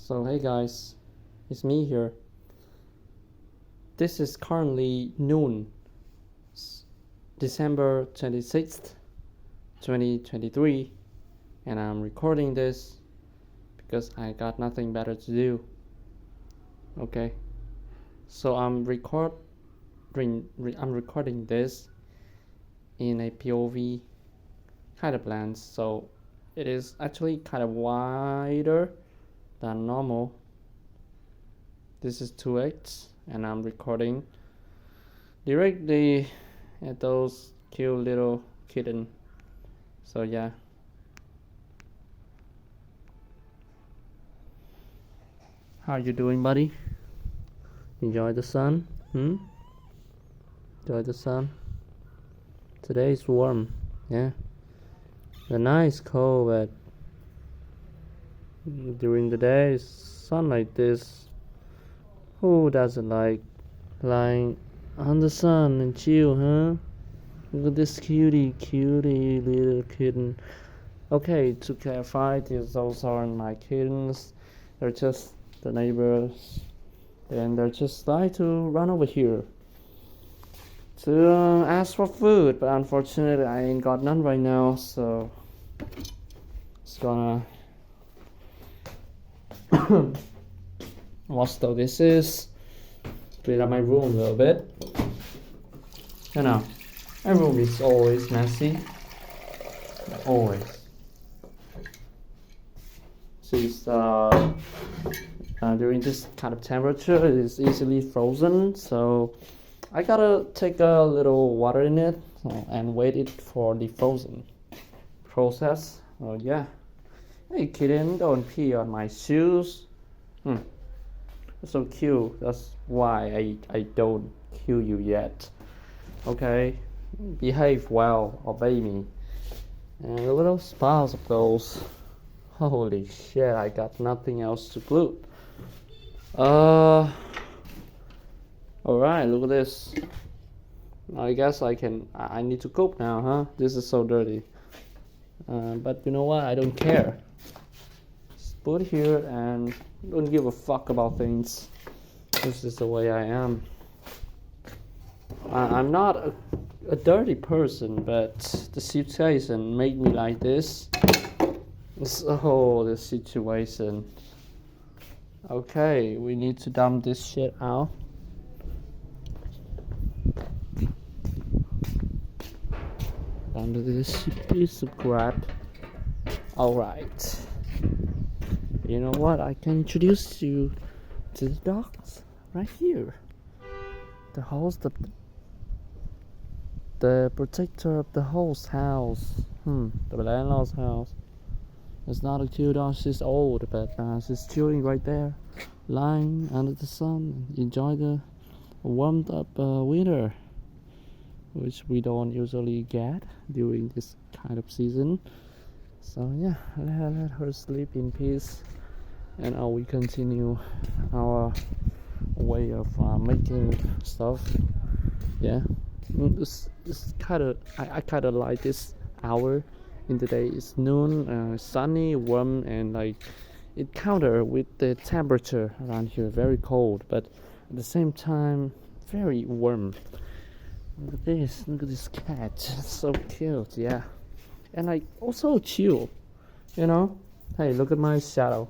So hey guys, it's me here. This is currently noon, December 26th, 2023, and I'm recording this because I got nothing better to do. Okay, so I'm recording this in a POV kind of lens, so it is actually kind of wider than normal. This is 2x, and I'm recording directly at those cute little kitten. So yeah. How you doing, buddy? Enjoy the sun? Enjoy the sun? Today is warm, yeah. The night is cold, but during the day, sun like this. Who doesn't like lying on the sun and chill, huh? Look at this cutie little kitten. Okay, to clarify, those aren't my kittens. They're just the neighbors. And they're just like to run over here to ask for food. But unfortunately, I ain't got none right now, so it's gonna watch though this is. Clean up my room a little bit. You know, my room is always messy. Always. Since during this kind of temperature, it is easily frozen, so I gotta take a little water in it and wait it for the frozen process. Oh yeah. Hey kitten, don't pee on my shoes. So cute. That's why I don't kill you yet. Okay? Behave well, obey me. And look at those piles of those. Holy shit, I got nothing else to glue. Alright, look at this. I guess I need to cook now, huh? This is so dirty. But you know what? I don't care. Just put it here and don't give a fuck about things. This is the way I am. I'm not a dirty person, but the situation made me like this. The situation. Okay, we need to dump this shit out. Under this piece of crap. Alright. You know what? I can introduce you to the dogs right here. The host of the protector of the host house. The landlord's house. It's not a cute dog, she's old, but she's chilling right there, lying under the sun, enjoy the warmed up winter, which we don't usually get during this kind of season. So yeah, let her sleep in peace, and we continue our way of making stuff. Yeah, this kind of I kind of like this hour in the day. It's noon, sunny, warm, and like it counter with the temperature around here, very cold, but at the same time very warm. Look at this cat, so cute. Yeah, and like also chill, you know. Hey, look at my shadow.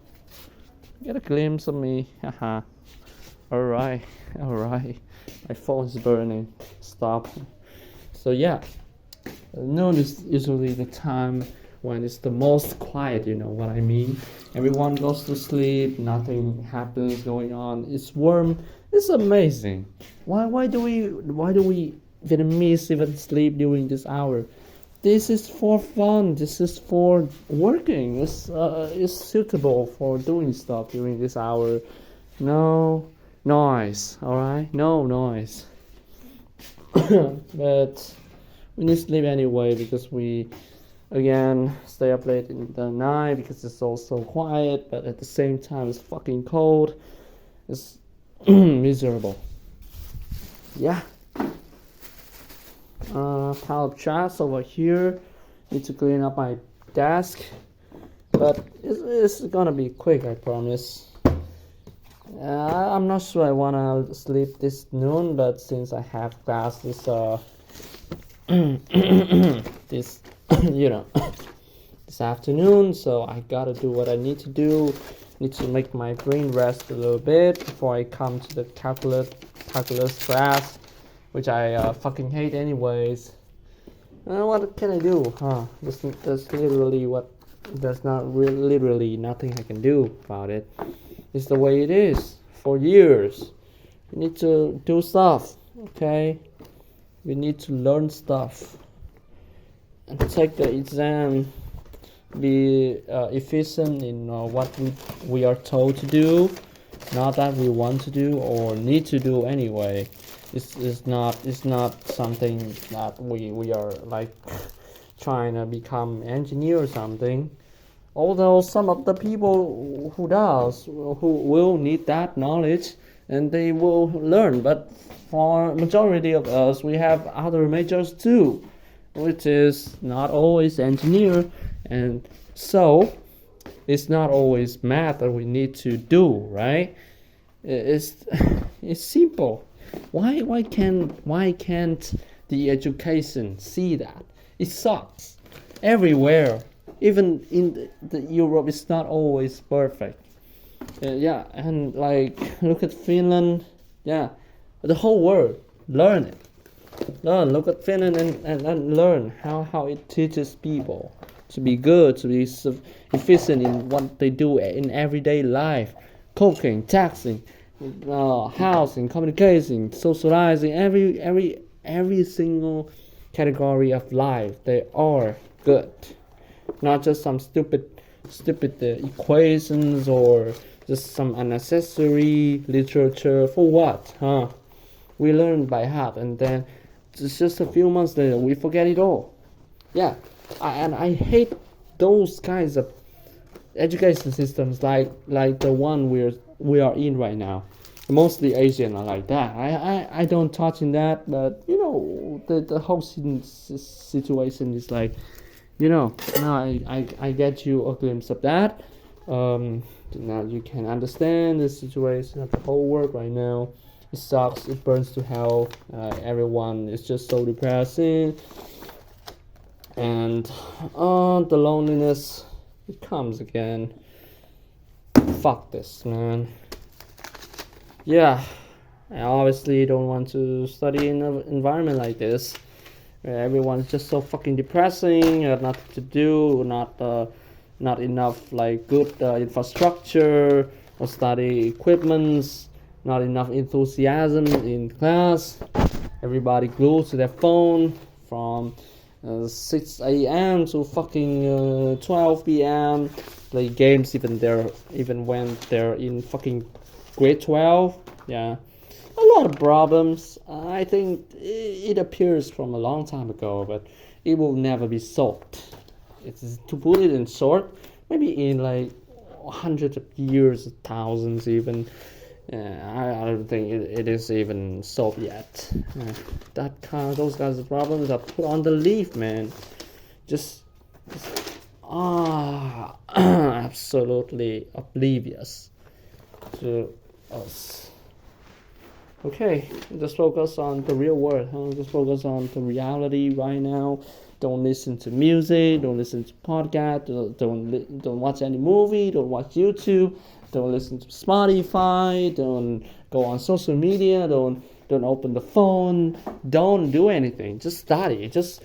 Get a glimpse of me. Haha. Alright. My phone's burning. Stop. So yeah, noon is usually the time when it's the most quiet, you know what I mean. Everyone goes to sleep, nothing happens going on. It's warm. It's amazing. Why do we Vietnamese even sleep during this hour? This is for fun. This is for working. It's suitable for doing stuff during this hour. No noise, alright? No noise. But we need sleep anyway because we again stay up late in the night because it's all so quiet, but at the same time it's fucking cold. It's miserable. Yeah. Pile of trash over here. Need to clean up my desk, but it's gonna be quick, I promise. I'm not sure I wanna sleep this noon, but since I have class this you know this afternoon, so I gotta do what I need to do. Need to make my brain rest a little bit before I come to the calculus class, which I fucking hate anyways. What can I do? That's literally what. There's not literally nothing I can do about it. It's the way it is for years. You need to do stuff, okay? You need to learn stuff and take the exam. Be efficient in what we are told to do, not that we want to do or need to do anyway. It's not something that we are like trying to become engineer or something. Although some of the people who will need that knowledge and they will learn, but for majority of us we have other majors too, which is not always engineer, and so it's not always math that we need to do, right? It's it's simple. Why can't the education see that? It sucks everywhere. Even in the Europe, it's not always perfect. Yeah, and like look at Finland. Yeah, the whole world learn it. Look at Finland and learn how it teaches people to be good, to be efficient in what they do in everyday life, cooking, taxing, housing, communicating, socializing, every single category of life. They are good, not just some stupid equations or just some unnecessary literature. For what, huh? We learn by heart, and then just a few months later we forget it all. Yeah, and I hate those kinds of education systems like the one we are in right now. Mostly Asian are like that. I don't touch in that, but the whole situation is like, now I get you a glimpse of that. Now you can understand the situation of the whole world right now. It sucks. It burns to hell. Everyone is just so depressing, and the loneliness, it comes again. Fuck this, man. Yeah, I obviously don't want to study in an environment like this, where everyone's just so fucking depressing. Nothing to do. Not enough like good infrastructure or study equipments. Not enough enthusiasm in class. Everybody glued to their phone from 6 a.m. to fucking 12 p.m. Play games even when they're in fucking grade 12. Yeah, a lot of problems. I think it appears from a long time ago, but it will never be solved. It's, to put it in short, maybe in like hundreds of years, thousands even. I don't think it is even solved yet. Those kinds of problems are put on the leaf, man. Just absolutely oblivious to us. Okay, just focus on the real world. Huh? Just focus on the reality right now. Don't listen to music. Don't listen to podcast. Don't watch any movie. Don't watch YouTube. Don't listen to Spotify. Don't go on social media. Don't open the phone. Don't do anything. Just study. Just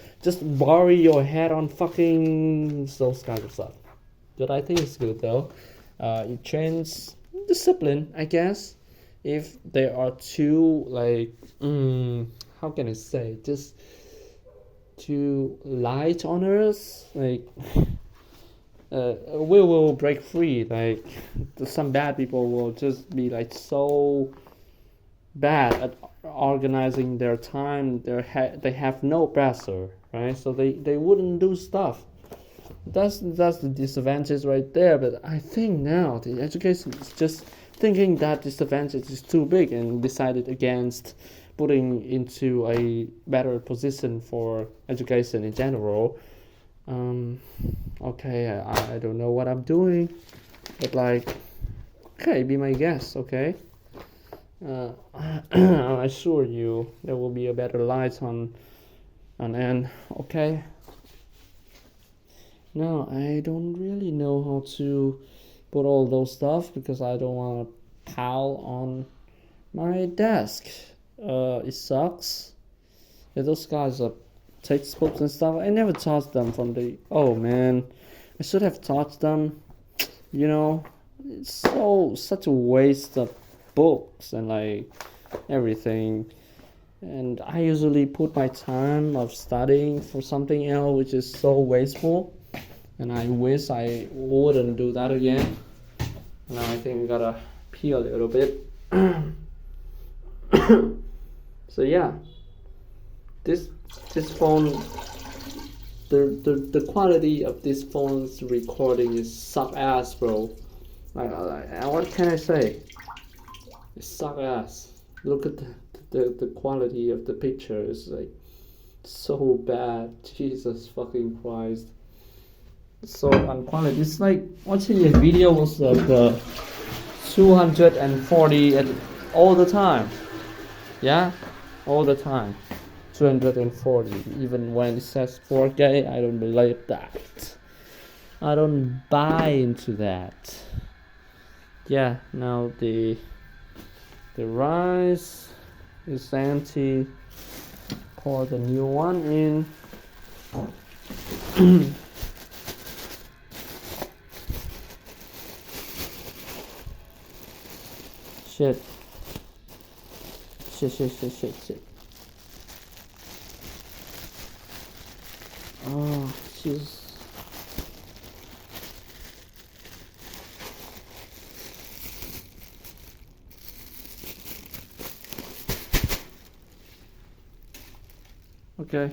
bury your head on fucking those kinds of stuff. But I think it's good though. It trains discipline, I guess. If there are too like, how can I say, just too light on us, like we will break free. Like some bad people will just be like so bad at organizing their time. They have no pressure, right? So they wouldn't do stuff. That's the disadvantage right there. But I think now the education is just thinking that disadvantage is too big and decided against putting into a better position for education in general. Okay, I don't know what I'm doing, but like Okay, be my guest, okay? I assure you there will be a better light on end, okay? No, I don't really know how to put all those stuff because I don't want to pile on my desk. It sucks. Yeah, those guys are textbooks and stuff. I never touched them from the. Oh man, I should have touched them. You know, it's such a waste of books and like everything. And I usually put my time of studying for something else, which is so wasteful. And I wish I wouldn't do that again. Now I think I gotta pee a little bit. So yeah, this phone, the quality of this phone's recording is suck ass, bro. Like what can I say? It suck ass. Look at the quality of the picture is like so bad. Jesus fucking Christ. So unquality. It's like watching a videos of the 240 and all the time. Yeah, all the time. 240. Even when it says 4K, I don't believe that. I don't buy into that. Yeah, now the rice is empty. Pour the new one in. Shit. Oh, jeez. Okay.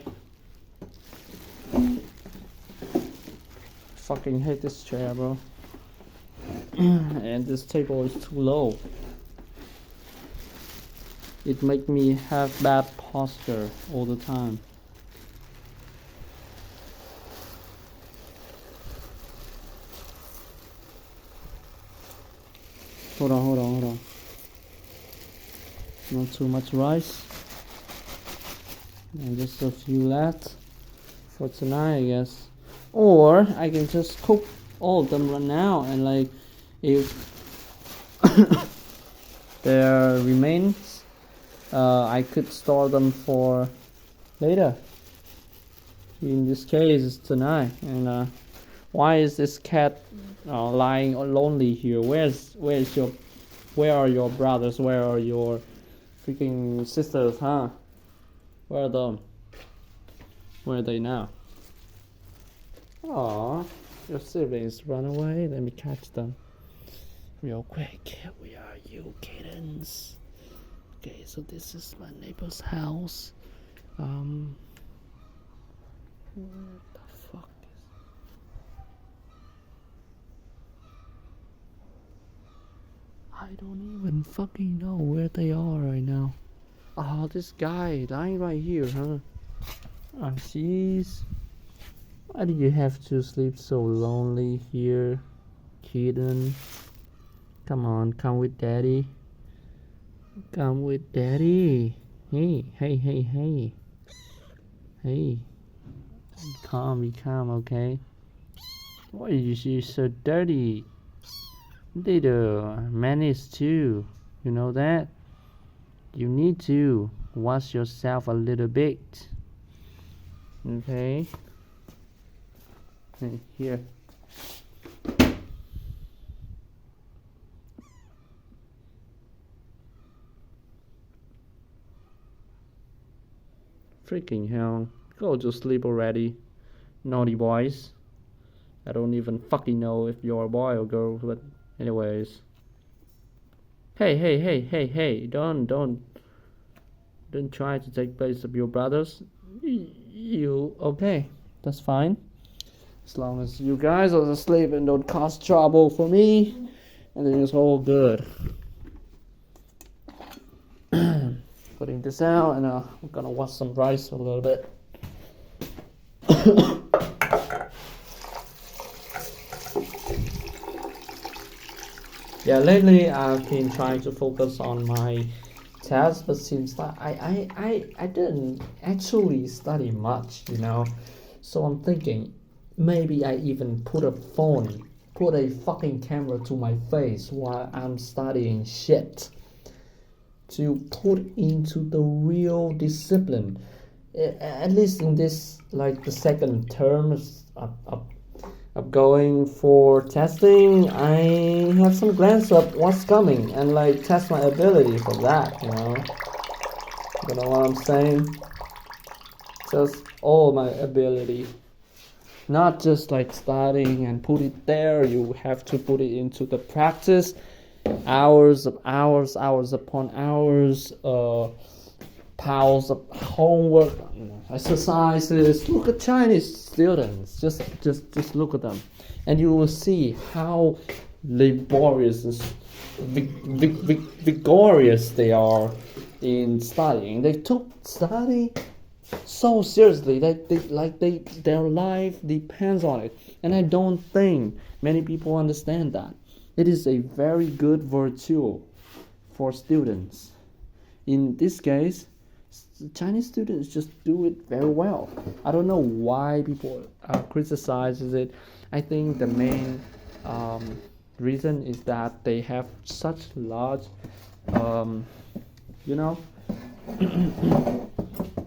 Fucking hate this chair, bro. And this table is too low. It make me have bad posture all the time. Hold on. Not too much rice. And just a few left for tonight, I guess. Or I can just cook all of them right now, and like if there remains, I could store them for later. In this case, it's tonight. And why is this cat lying lonely here? Where are your brothers? Where are your freaking sisters? Huh? Where are them? Where are they now? Aww, your siblings run away. Let me catch them real quick. Where are you, kittens? Okay, so this is my neighbor's house. What the fuck is... I don't even fucking know where they are right now. Oh, this guy lying right here, huh? Oh, jeez. Why do you have to sleep so lonely here, kitten? Come on, come with daddy. Come with daddy. Hey. Hey. Be calm, okay? Why are you so dirty? Little menace too. You know that? You need to wash yourself a little bit. Okay? Here. Freaking hell. Go to sleep already. Naughty boys. I don't even fucking know if you're a boy or girl, but anyways. Hey. Don't try to take place of your brothers. You okay? That's fine. As long as you guys are asleep and don't cause trouble for me, and then it's all good. Putting this out, and I'm gonna wash some rice a little bit. Yeah, lately I've been trying to focus on my test, but seems like I didn't actually study much, you know. So I'm thinking maybe I even put a fucking camera to my face while I'm studying shit to put into the real discipline. At least in this, like the second term of going for testing, I have some glance of what's coming and like test my ability for that, you know. You know what I'm saying? Just all my ability. Not just like studying and put it there, you have to put it into the practice. Hours upon hours, piles of homework, exercises. Look at Chinese students. Just look at them, and you will see how laborious and vigorous they are in studying. They took study so seriously that their life depends on it, and I don't think many people understand that. It is a very good virtue for students. In this case, Chinese students just do it very well. I don't know why people criticizes it. I think the main reason is that they have such large, you know,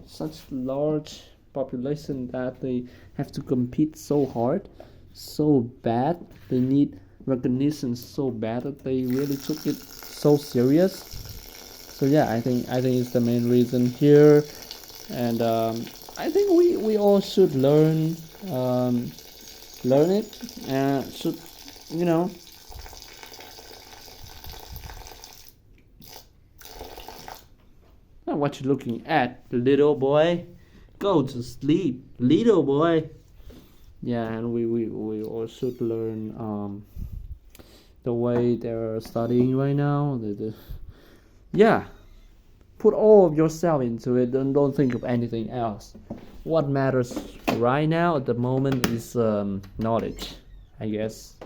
such large population that they have to compete so hard, so bad. They need recognition so bad that they really took it so serious. So yeah, I think it's the main reason here, and I think we all should learn it, and should, you know. What you looking at, little boy? Go to sleep, little boy. Yeah, and we all should learn the way they're studying right now. Yeah, put all of yourself into it, and don't think of anything else. What matters right now at the moment is knowledge, I guess.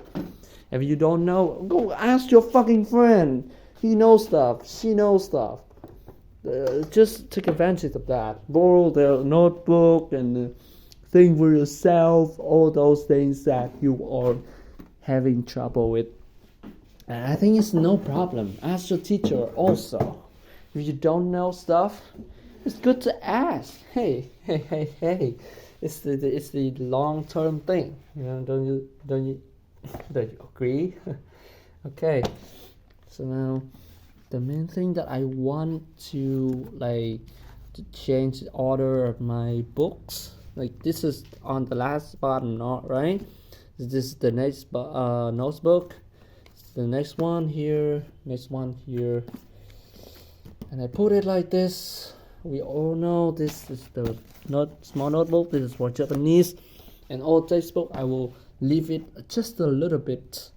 If you don't know, go ask your fucking friend. He knows stuff, she knows stuff. Just take advantage of that. Borrow their notebook and think for yourself, all those things that you are having trouble with. And I think it's no problem. Ask your teacher also. If you don't know stuff, it's good to ask. Hey. It's the long term thing. You know, don't you agree? Okay. So now the main thing that I want to change the order of my books. Like this is on the last bottom, not right. This is the next notebook. The next one here, and I put it like this. We all know this is the small notebook. This is for Japanese, and all textbook I will leave it just a little bit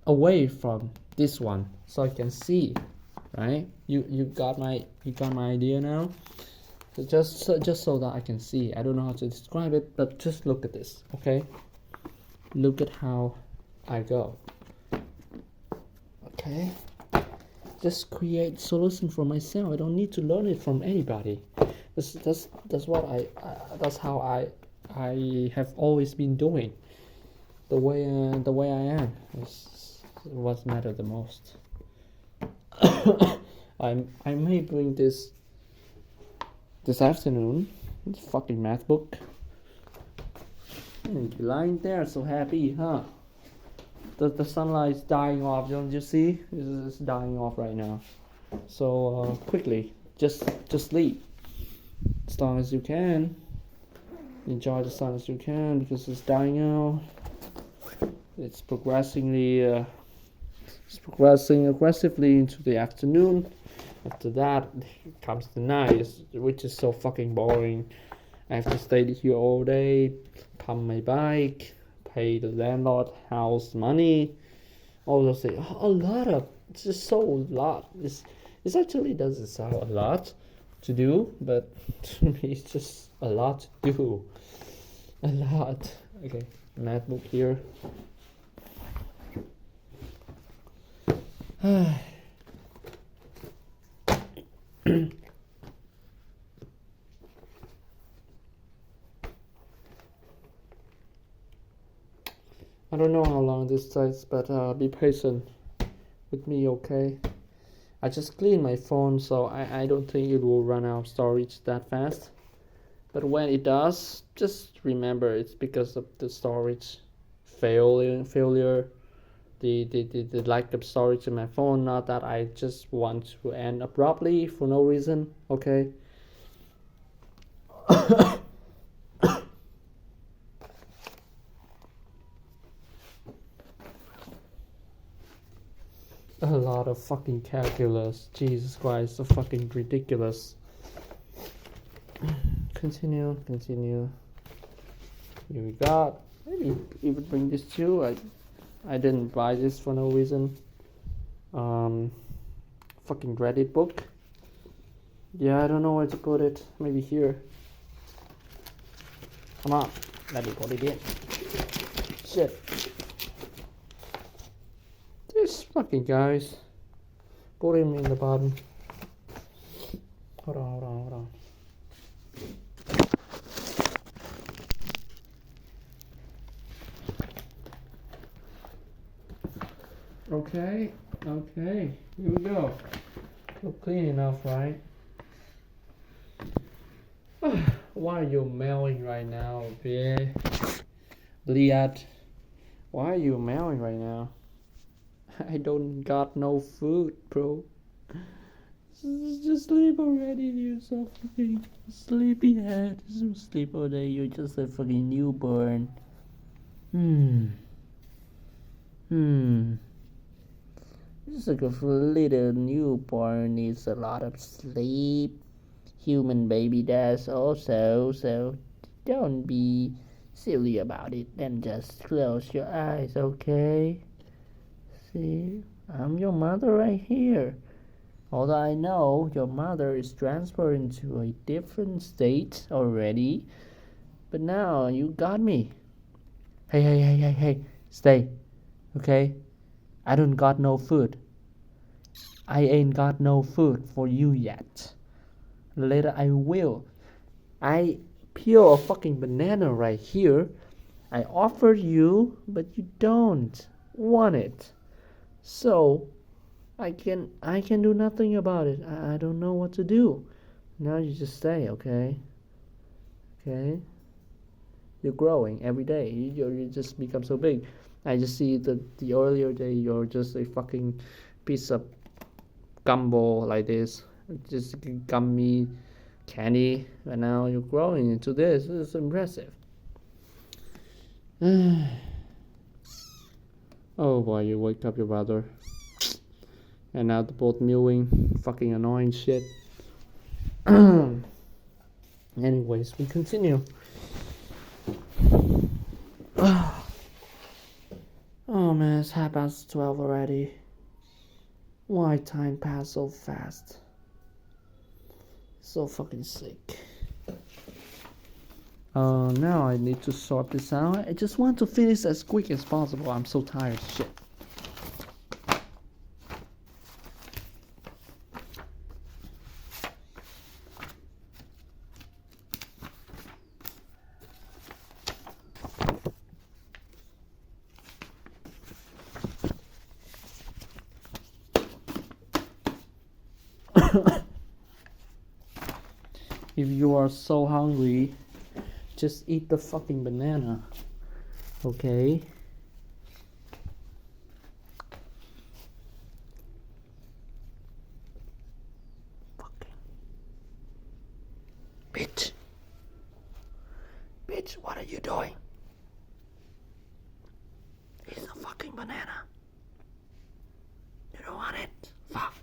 away from this one so I can see, right? You got my idea now. So just so that I can see. I don't know how to describe it, but just look at this, okay? Look at how I go. Okay, just create solution for myself. I don't need to learn it from anybody. That's that's how I have always been doing. The way I am is what matters the most. I may bring this afternoon. This fucking math book. Lying there, so happy, huh? The sunlight is dying off. Don't you see? It's dying off right now. So quickly, just sleep as long as you can. Enjoy the sun as you can because it's dying out. It's progressing aggressively into the afternoon. After that comes the night, which is so fucking boring. I have to stay here all day, pump my bike, pay the landlord house money, all those things. It's just so a lot. It actually doesn't sound a lot to do, but to me it's just a lot to do. A lot. Okay, math book here. I don't know how long this takes, but be patient with me, okay? I just cleaned my phone, so I don't think it will run out of storage that fast. But when it does, just remember it's because of the storage failure. The lack of storage in my phone, not that I just want to end abruptly for no reason, okay? A lot of fucking calculus. Jesus Christ, so fucking ridiculous. Continue. Here we got. Maybe even bring this too. I didn't buy this for no reason. Fucking Reddit book. Yeah, I don't know where to put it. Maybe here. Come on, let me put it in. Shit. This fucking guys. Put him in the bottom. Hold on. Okay, here we go. Look clean enough, right? Why are you mailing right now, bitch? Liat, why are you mailing right now? I don't got no food, bro. Just sleep already, you're so fucking sleepyhead. Just sleep all day, you're just a fucking newborn. Just like a little newborn needs a lot of sleep. Human baby does also, so don't be silly about it and just close your eyes, okay? See, I'm your mother right here. Although I know your mother is transferred into a different state already, but now you got me. Hey, stay, okay? I don't got no food. I ain't got no food for you yet. Later I will. I peel a fucking banana right here. I offered you, but you don't want it. So I can do nothing about it. I don't know what to do. Now you just stay, okay? Okay? You're growing every day. You just become so big. I just see the earlier day you're just a fucking piece of gumbo like this. Just gummy candy, and now you're growing into this. It's impressive. Oh boy, you wake up your brother, and now they're both mewing. Fucking annoying shit. Anyways, we continue. Oh man, it's 12:30 already. Why time pass so fast? So fucking sick. Now I need to sort this out. I just want to finish as quick as possible. I'm so tired of shit. If you are so hungry, just eat the fucking banana, okay? Fucking bitch, what are you doing? Eat the fucking banana. You don't want it? Fuck.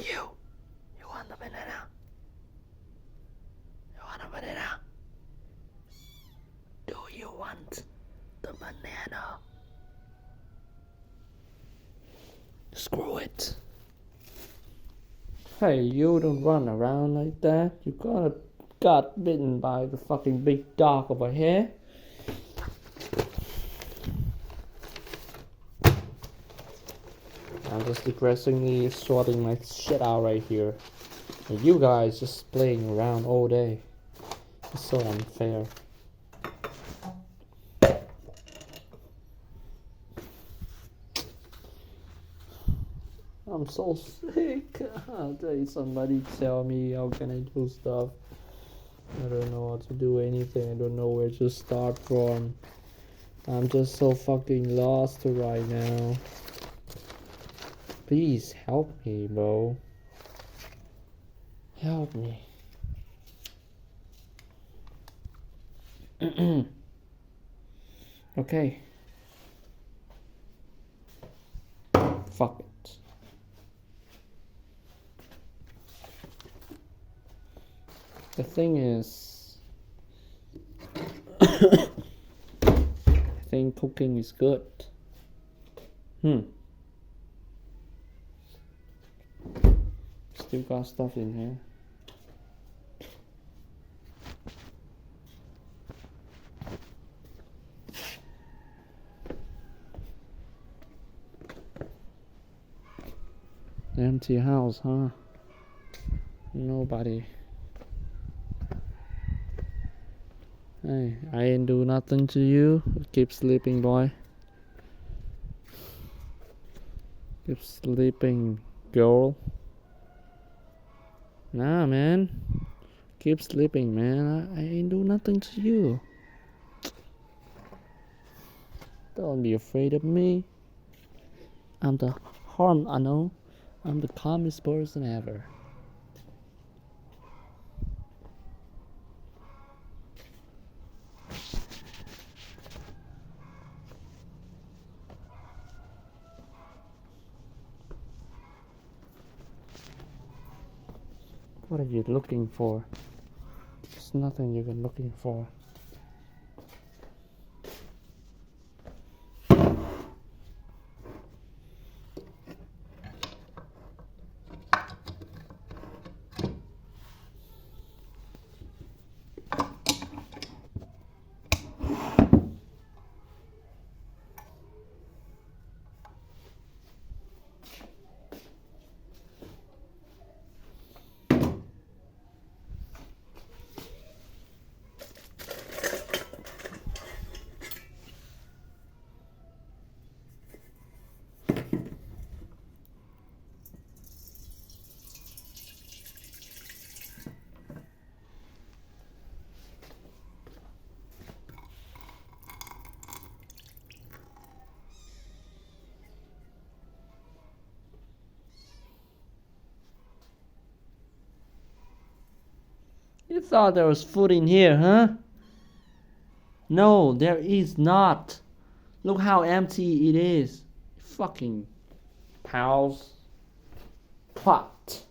You want the banana? You want a banana? Do you want the banana? Screw it. Hey, you don't run around like that. You got bitten by the fucking big dog over here. I'm just depressingly sorting my shit out right here. And you guys just playing around all day. It's so unfair. I'm so sick. Somebody tell me how can I do stuff. I don't know how to do anything. I don't know where to start from. I'm just so fucking lost right now. Please help me, bro. Help me. Okay. Fuck it. The thing is, I think cooking is good. Still got stuff in here. Empty house, huh? Nobody. Hey, I ain't do nothing to you. Keep sleeping, boy. Keep sleeping, girl. Nah, man. Keep sleeping, man. I ain't do nothing to you. Don't be afraid of me. I'm the I know. I'm the calmest person ever. What are you looking for? There's nothing you've been looking for. You thought there was food in here, huh? No, there is not. Look how empty it is. Fucking pals. Plot.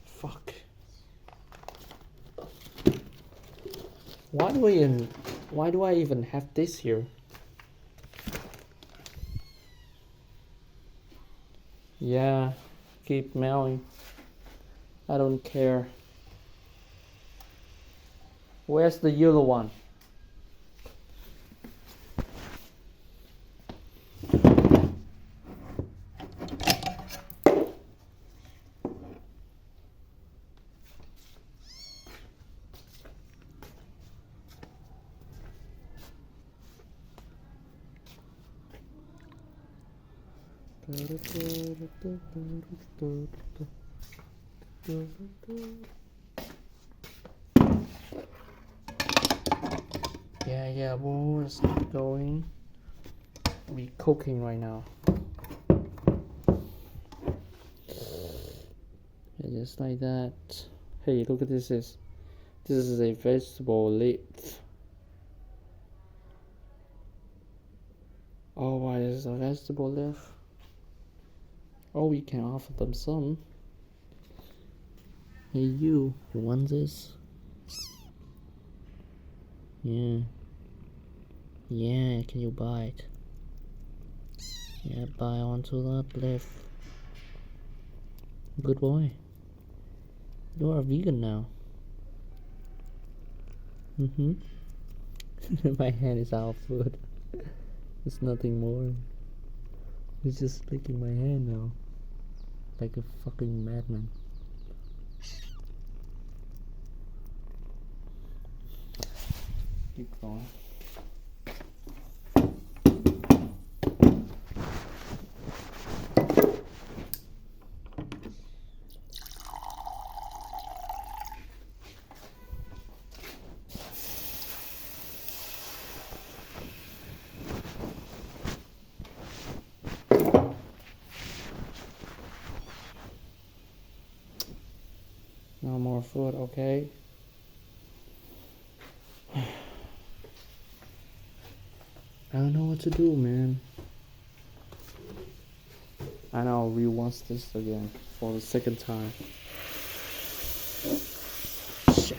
Fuck. Why do I even have this here? Yeah, keep mailing. I don't care. Where's the yellow one? Yeah, well, let's keep going. We're cooking right now. Yeah, just like that. Hey, look at this. This is a vegetable leaf. Oh, why is it a vegetable leaf? Oh, we can offer them some. Hey, you want this? Yeah. Yeah, can you buy it? Yeah, buy onto that leaf. Good boy. You are vegan now. Mm-hmm. My hand is out of food. It's nothing more. He's just licking my hand now. Like a fucking madman. Keep going. No more food, okay? I don't know what to do, man. I know we watch this again for the second time. Shit.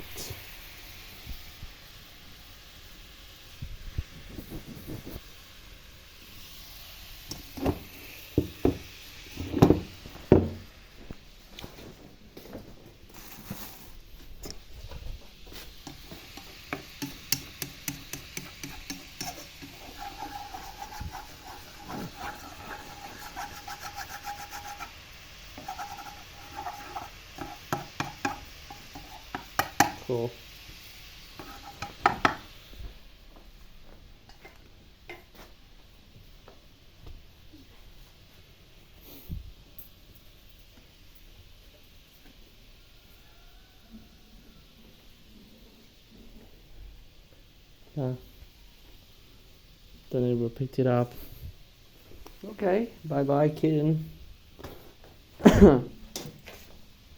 Cool. Then it will pick it up. Okay, bye bye, kitten.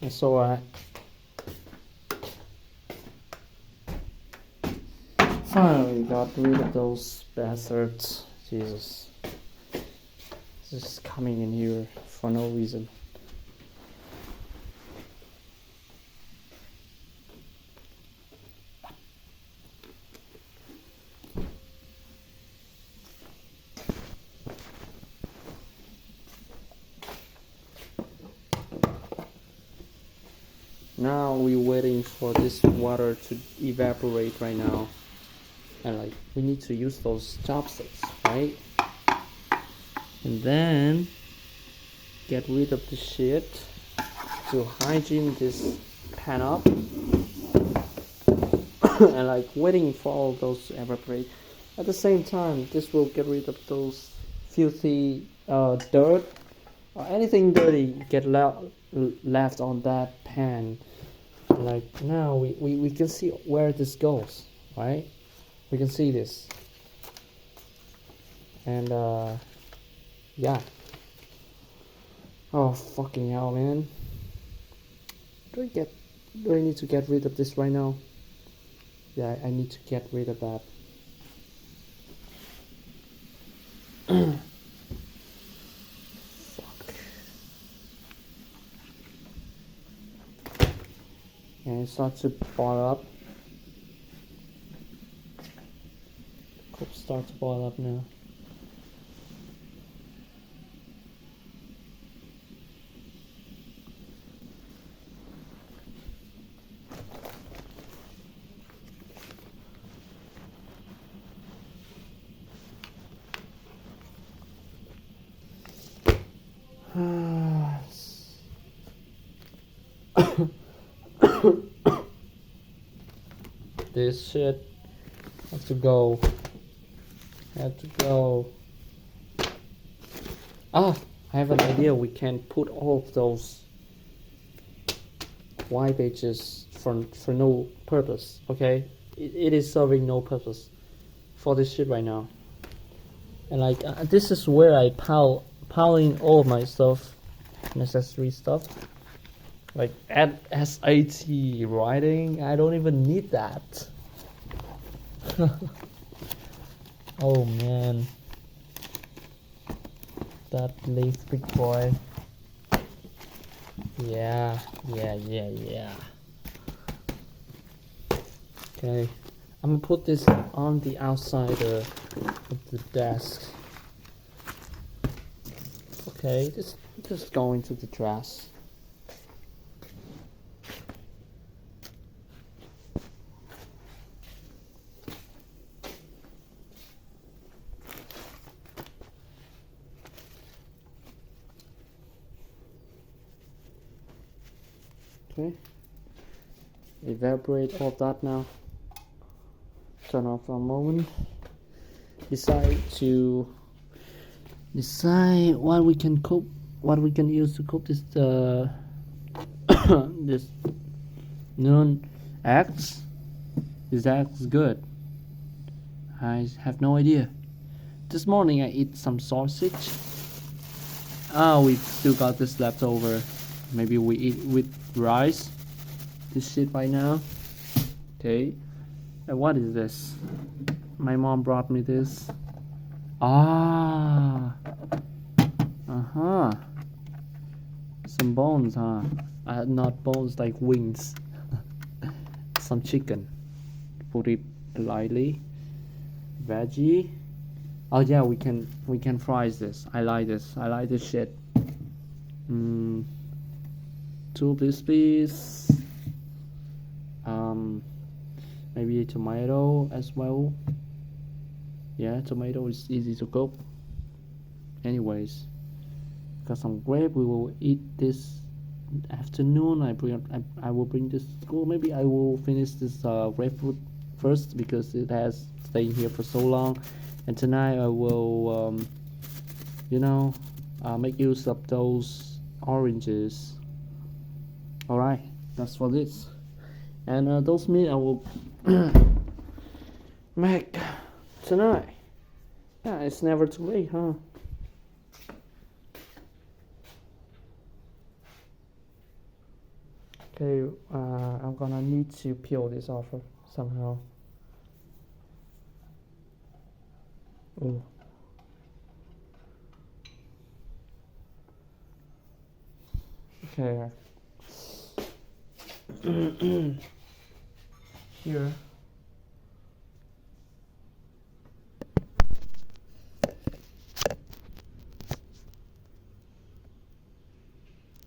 That's alright. Finally got rid of those bastards. Jesus. Just coming in here for no reason. Now we're waiting for this water to evaporate right now. And like we need to use those chopsticks, right? And then get rid of the shit to hygiene this pan up. And like waiting for all those to evaporate. At the same time, this will get rid of those filthy dirt or anything dirty get left on that pan. Like now we can see where this goes, right? We can see this. And yeah. Oh fucking hell, man. Do I need to get rid of this right now? Yeah, I need to get rid of that. Fuck. And it starts to boil up. Cup starts to boil up now. This shit has to go. Have to go. Ah, I have an idea. We can put all of those white pages for no purpose. Okay, it is serving no purpose for this shit right now. And like this is where I piling all of my stuff, necessary stuff. Like add SAT writing. I don't even need that. Oh man, that lazy big boy. Yeah. Okay, I'm gonna put this on the outside of the desk. Okay, just go into the trash. Okay. Evaporate all that now. Turn off for a moment. Decide what we can cook, what we can use to cook this this noon eggs. This eggs good. I have no idea. This morning I eat some sausage. We still got this leftover. Maybe we eat with rice. This shit right now. Okay. And what is this? My mom brought me this. Some bones, huh? Not bones, like wings. Some chicken. Put it lightly. Veggie. Oh yeah, we can fry this. I like this. I like this shit. 2 please. Maybe a tomato as well. Yeah, tomato is easy to cook. Anyways, got some grape. We will eat this afternoon. I will bring this to school. Maybe I will finish this grapefruit first because it has staying here for so long. And tonight I will, make use of those oranges. Alright, that's for this. And those meat I will make tonight. Yeah, it's never too late, huh? Okay, I'm gonna need to peel this off somehow. Oh. Okay. Here.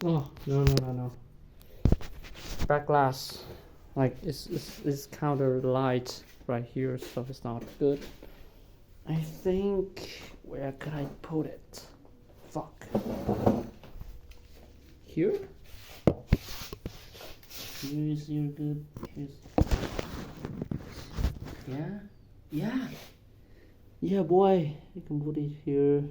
Oh, no. Back glass. Like it's counter light right here, so it's not good. I think, where could I put it? Fuck. Here? Here is your good. Here's. Yeah? Yeah! Yeah, boy! You can put it here.